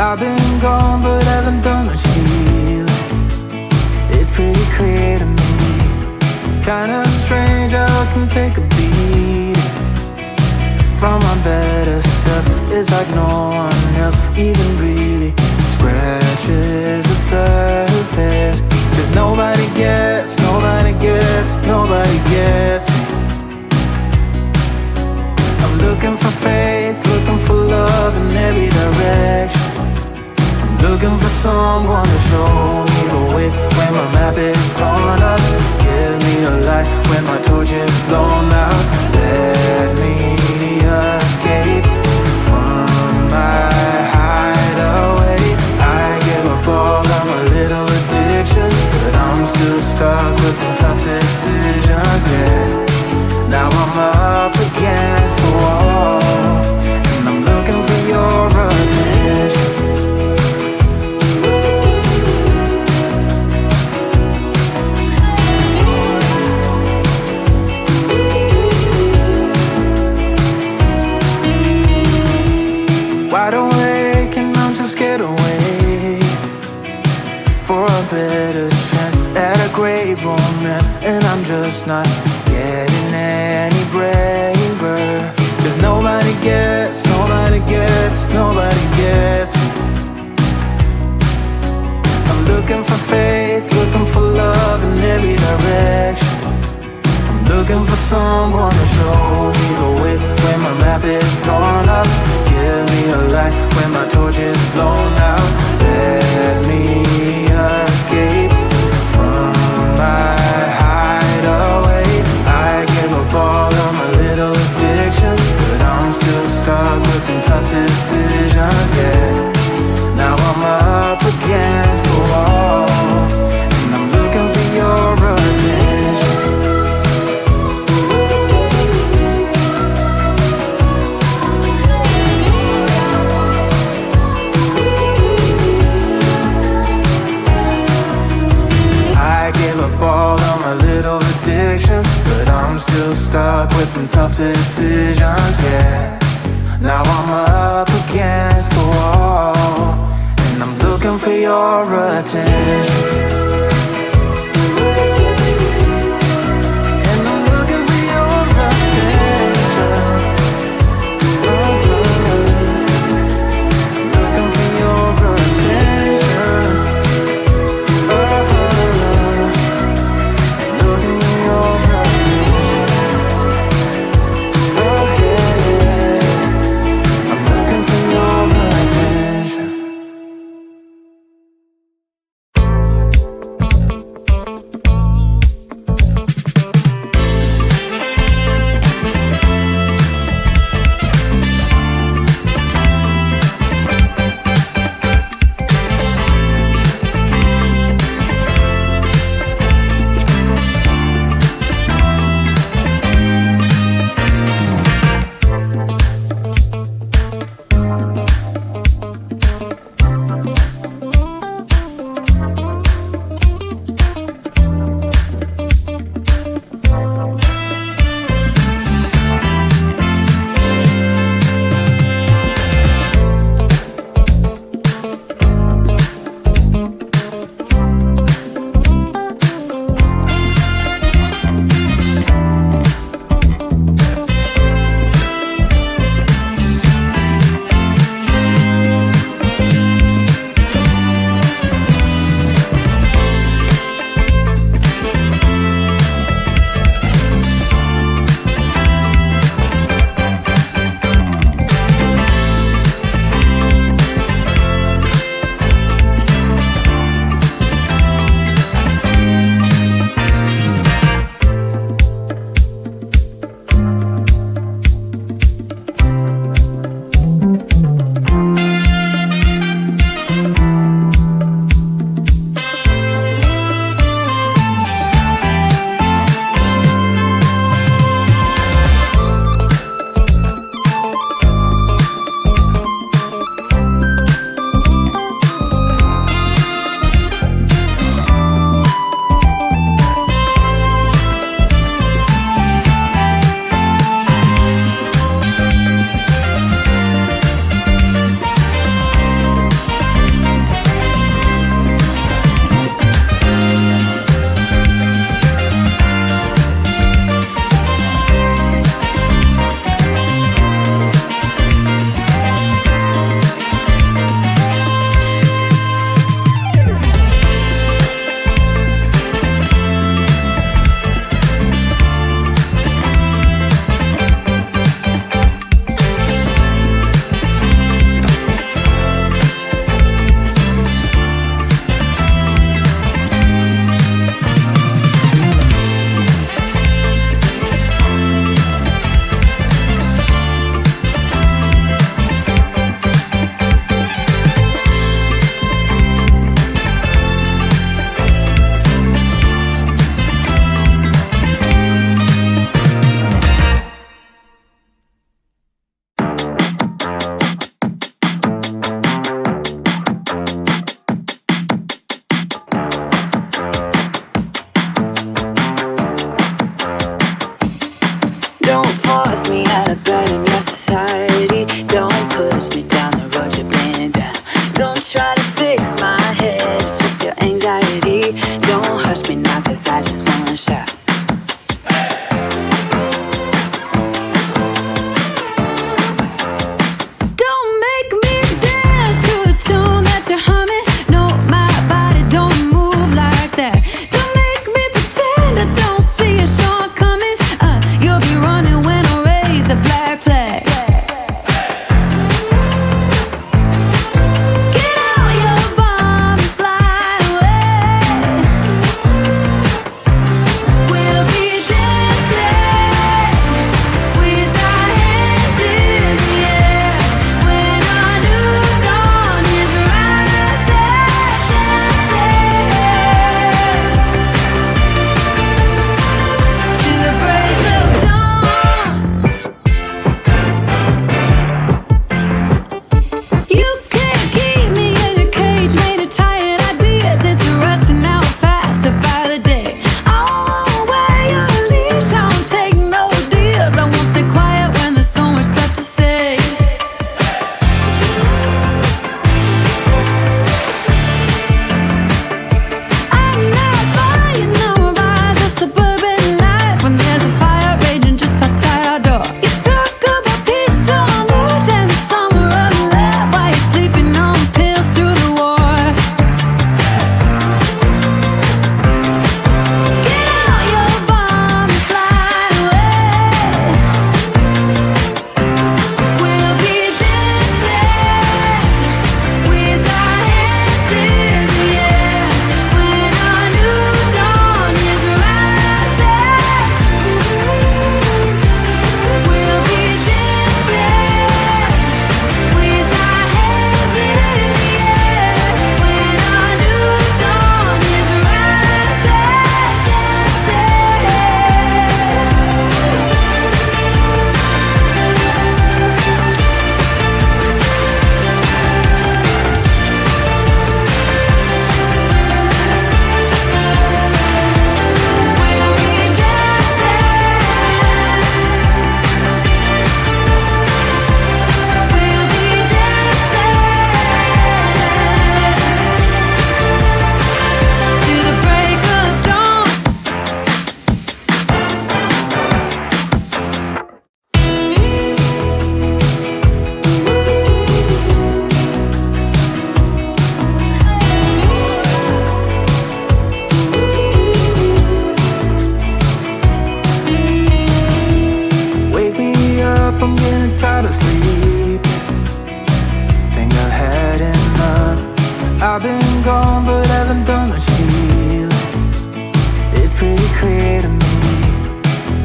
I've been gone but haven't done much healing. It's pretty clear to me, kinda strange how I can take a beating from my better self. It's like no one else even really scratches the surface. 'Cause nobody gets me. I'm looking for faith, looking for love in every direction. I'm looking for someone to show me the way when my map is torn up. Give me a light when my torch is blown out. Let me escape from my hideaway. I give up all of my little addictions, but I'm still stuck with some tough decisions, yeah. Now I'm up against the wall, and I'm looking for your attention. Wide awake and I'm too scared away for a better chance at a great romance, and I'm just not getting any braver. 'Cause nobody gets me. I'm looking for faith, looking for love in every direction. I'm looking for someone to show me the way when my map is torn up. Give me a light when my torch is blown out. Let me escape from my hideaway. I give up all of my little addictions, but I'm still stuck with some tough decisions, yeah. Now I'm up against the wall, and I'm looking for your attention. I give up all of my little addictions, but I'm still stuck with some tough decisions, yeah. Now I'm up against the wall, and I'm looking for your attention. And I'm looking for your attention. Looking for your attention. Looking for your attention. Oh yeah, I'm looking for your attention.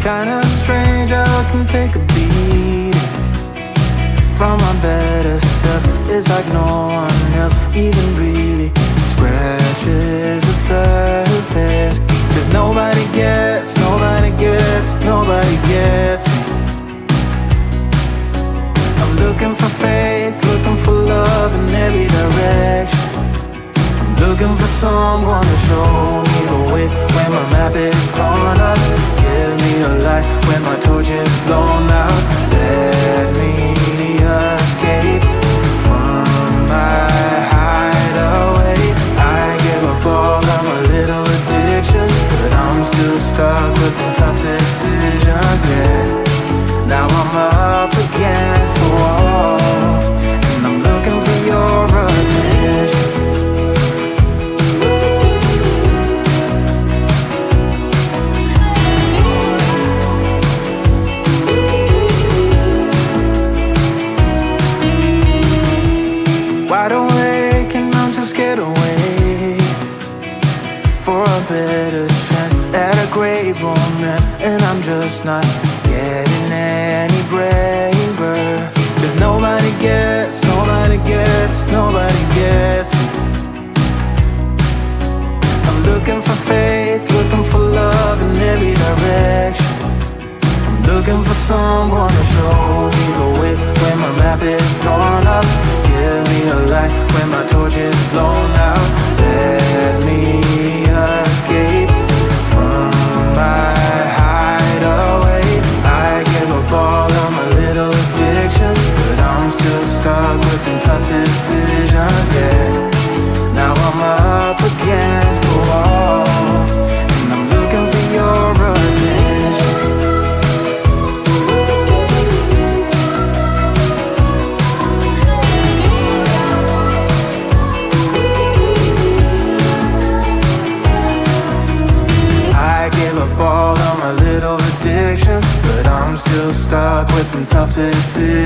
Kinda strange how I can take a beating from my better self. It's like no one else even really scratches the surface. 'Cause nobody gets me. I'm looking for faith, looking for love in every direction. I'm looking for someone to show me the way when my map is torn up. Give me a light when my torch is blown out. Let me escape from my hideaway. I give up all of my little addictions, but I'm still stuck with some tough decisions, yeah. Now I'm up against the wall, and I'm looking for your attention. Wide awake and I'm just scared away for a better chance at a great romance, and I'm just not getting any braver. 'Cause nobody gets me. I'm looking for faith, looking for love in every direction. I'm looking for someone to show me the way when my map is torn up. Give me a light when my torch is blown out. Let me escape from my hideaway. I give up all of my little addictions, but I'm still stuck with some tough decisions, yeah. Now I'm up against the wall, and I'm looking for your attention. I give up all of my little addictions, but I'm still stuck with some tough decisions.